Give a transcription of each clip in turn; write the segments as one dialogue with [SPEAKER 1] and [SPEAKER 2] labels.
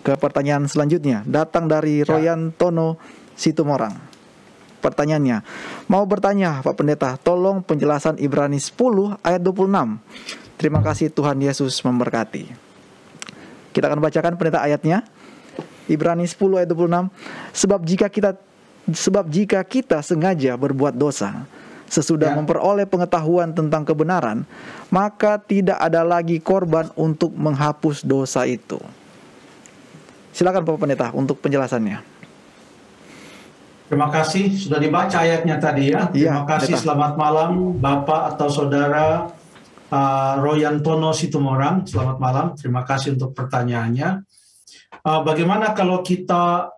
[SPEAKER 1] ke pertanyaan selanjutnya, datang dari Royan Tono Situmorang. Pertanyaannya, mau bertanya Pak Pendeta, tolong penjelasan Ibrani 10 ayat 26. Terima kasih, Tuhan Yesus memberkati. Kita akan bacakan pendeta ayatnya. Ibrani 10 ayat 26. Sebab jika kita sengaja berbuat dosa sesudah memperoleh pengetahuan tentang kebenaran, maka tidak ada lagi korban untuk menghapus dosa itu. Silakan Bapak Pendeta untuk penjelasannya.
[SPEAKER 2] Terima kasih, sudah dibaca ayatnya tadi ya. Terima kasih, selamat malam Bapak atau Saudara Royan Tono Situmorang. Selamat malam, terima kasih untuk pertanyaannya. Bagaimana kalau kita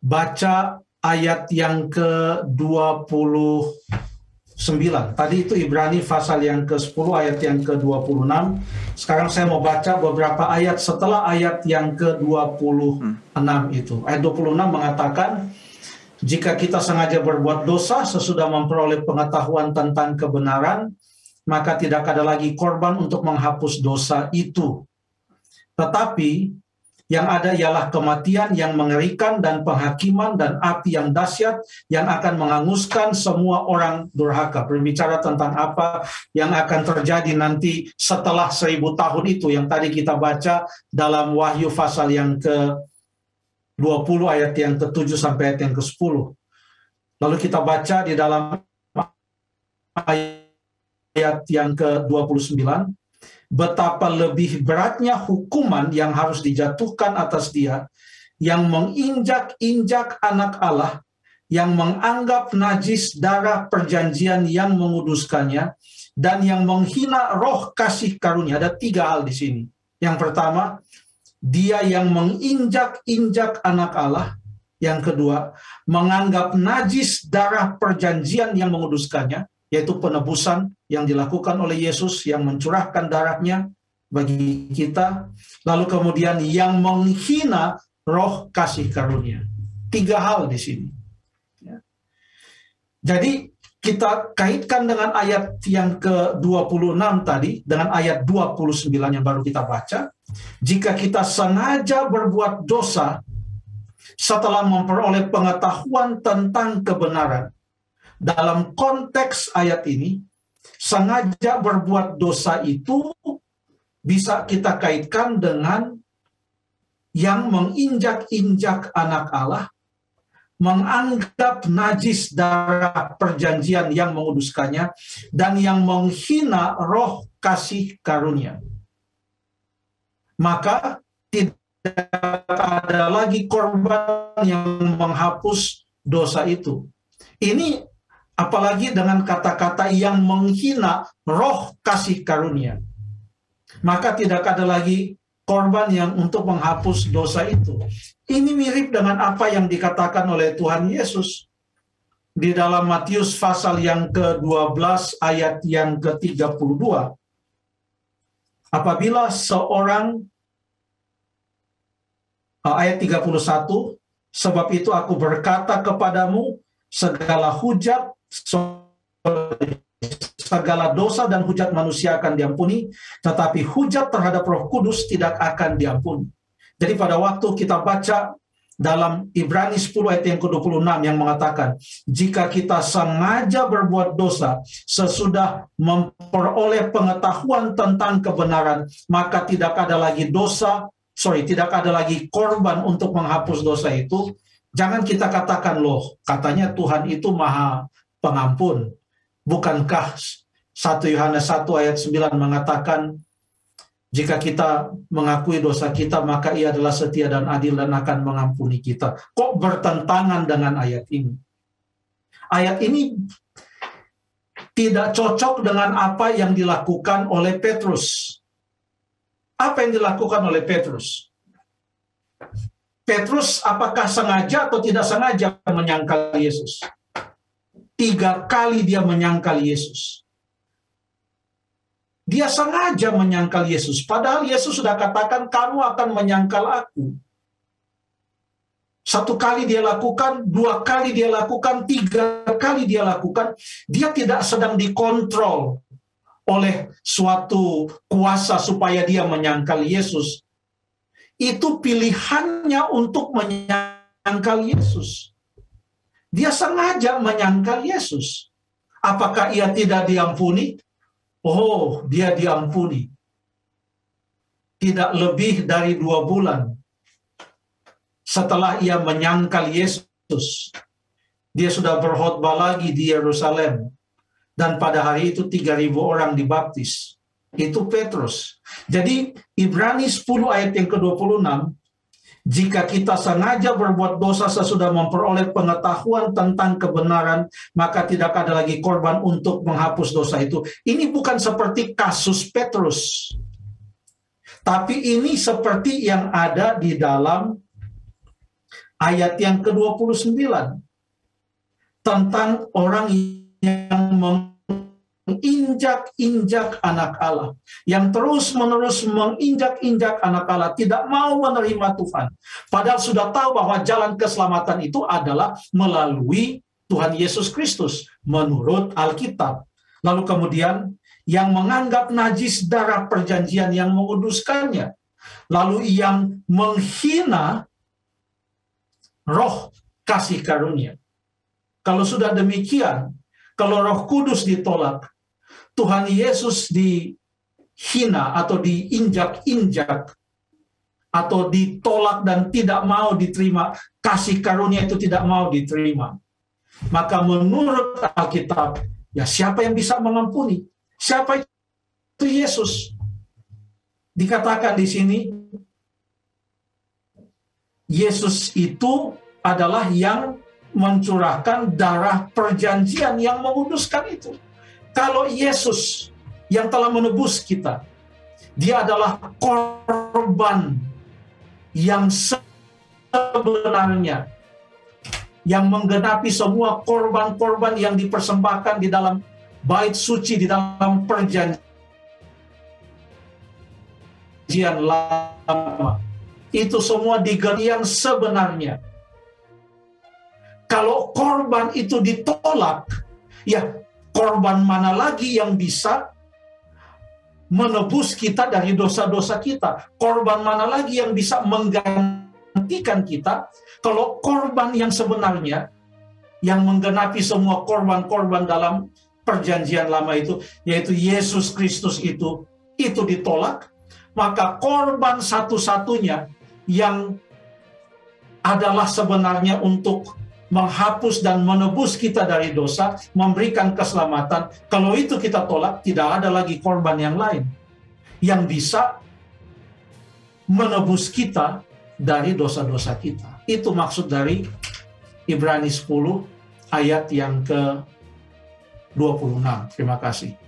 [SPEAKER 2] baca ayat yang ke-29? Tadi itu Ibrani pasal yang ke-10 ayat yang ke-26. Sekarang saya mau baca beberapa ayat setelah ayat yang ke-26 itu. Ayat 26 mengatakan, jika kita sengaja berbuat dosa sesudah memperoleh pengetahuan tentang kebenaran, maka tidak ada lagi korban untuk menghapus dosa itu. Tetapi yang ada ialah kematian yang mengerikan dan penghakiman dan api yang dahsyat yang akan menghanguskan semua orang durhaka. Berbicara tentang apa yang akan terjadi nanti setelah 1000 tahun itu yang tadi kita baca dalam Wahyu pasal yang ke-20 ayat yang ke-7 sampai ayat yang ke-10. Lalu kita baca di dalam ayat yang ke-29, betapa lebih beratnya hukuman yang harus dijatuhkan atas dia yang menginjak-injak anak Allah, yang menganggap najis darah perjanjian yang menguduskannya, dan yang menghina roh kasih karunia. Ada 3 hal di sini. Yang pertama, dia yang menginjak-injak anak Allah. Yang kedua, menganggap najis darah perjanjian yang menguduskannya, yaitu penebusan yang dilakukan oleh Yesus yang mencurahkan darahnya bagi kita. Lalu kemudian yang menghina roh kasih karunia. 3 hal di sini. Jadi kita kaitkan dengan ayat yang ke-26 tadi, dengan ayat 29 yang baru kita baca. Jika kita sengaja berbuat dosa setelah memperoleh pengetahuan tentang kebenaran, dalam konteks ayat ini, sengaja berbuat dosa itu bisa kita kaitkan dengan yang menginjak-injak anak Allah, menganggap najis darah perjanjian yang menguduskannya, dan yang menghina roh kasih karunia. Maka tidak ada lagi korban yang menghapus dosa itu. Ini apalagi dengan kata-kata yang menghina roh kasih karunia. Maka tidak ada lagi korban yang untuk menghapus dosa itu. Ini mirip dengan apa yang dikatakan oleh Tuhan Yesus di dalam Matius pasal yang ke-12 ayat yang ke-32. Apabila seorang, ayat 31, sebab itu aku berkata kepadamu, segala hujat, segala dosa dan hujat manusia akan diampuni, tetapi hujat terhadap Roh Kudus tidak akan diampuni. Jadi pada waktu kita baca dalam Ibrani 10 ayat yang ke-26 yang mengatakan, jika kita sengaja berbuat dosa sesudah memperoleh pengetahuan tentang kebenaran, maka tidak ada lagi tidak ada lagi korban untuk menghapus dosa itu. Jangan kita katakan, loh, katanya Tuhan itu Maha Pengampun. Bukankah 1 Yohanes 1 ayat 9 mengatakan, jika kita mengakui dosa kita, maka Ia adalah setia dan adil dan akan mengampuni kita. Kok bertentangan dengan ayat ini? Ayat ini tidak cocok dengan apa yang dilakukan oleh Petrus. Apa yang dilakukan oleh Petrus? Petrus apakah sengaja atau tidak sengaja menyangkal Yesus? 3 kali dia menyangkal Yesus. Dia sengaja menyangkal Yesus. Padahal Yesus sudah katakan, kamu akan menyangkal aku. 1 kali dia lakukan, 2 kali dia lakukan, 3 kali dia lakukan. Dia tidak sedang dikontrol oleh suatu kuasa supaya dia menyangkal Yesus. itu pilihannya untuk menyangkal Yesus. Dia sengaja menyangkal Yesus. Apakah ia tidak diampuni? Oh, dia diampuni. Tidak lebih dari 2 bulan setelah ia menyangkal Yesus, dia sudah berkhotbah lagi di Yerusalem. Dan pada hari itu 3.000 orang dibaptis. Itu Petrus. Jadi Ibrani 10 ayat yang ke-26, jika kita sengaja berbuat dosa sesudah memperoleh pengetahuan tentang kebenaran, maka tidak ada lagi korban untuk menghapus dosa itu. Ini bukan seperti kasus Petrus, tapi ini seperti yang ada di dalam ayat yang ke-29 tentang orang yang menginjak-injak anak Allah, yang terus-menerus menginjak-injak anak Allah, tidak mau menerima Tuhan. Padahal sudah tahu bahwa jalan keselamatan itu adalah melalui Tuhan Yesus Kristus, menurut Alkitab. Lalu kemudian, yang menganggap najis darah perjanjian yang menguduskannya, lalu yang menghina roh kasih karunia. Kalau sudah demikian, kalau Roh Kudus ditolak, Tuhan Yesus dihina atau diinjak-injak, atau ditolak dan tidak mau diterima, kasih karunia itu tidak mau diterima, maka menurut Alkitab, ya siapa yang bisa mengampuni? Siapa itu? Yesus. Dikatakan di sini, Yesus itu adalah yang mencurahkan darah perjanjian yang menguduskan itu. Kalau Yesus yang telah menebus kita, dia adalah korban yang sebenarnya, yang menggenapi semua korban-korban yang dipersembahkan di dalam bait suci, di dalam perjanjian lama. Itu semua digenapi yang sebenarnya. Kalau korban itu ditolak, ya korban mana lagi yang bisa menebus kita dari dosa-dosa kita? Korban mana lagi yang bisa menggantikan kita? Kalau korban yang sebenarnya, yang menggenapi semua korban-korban dalam perjanjian lama itu, yaitu Yesus Kristus itu ditolak, maka korban satu-satunya yang adalah sebenarnya untuk menghapus dan menebus kita dari dosa, memberikan keselamatan. Kalau itu kita tolak, tidak ada lagi korban yang lain yang bisa menebus kita dari dosa-dosa kita. Itu maksud dari Ibrani 10 ayat yang ke-26. Terima kasih.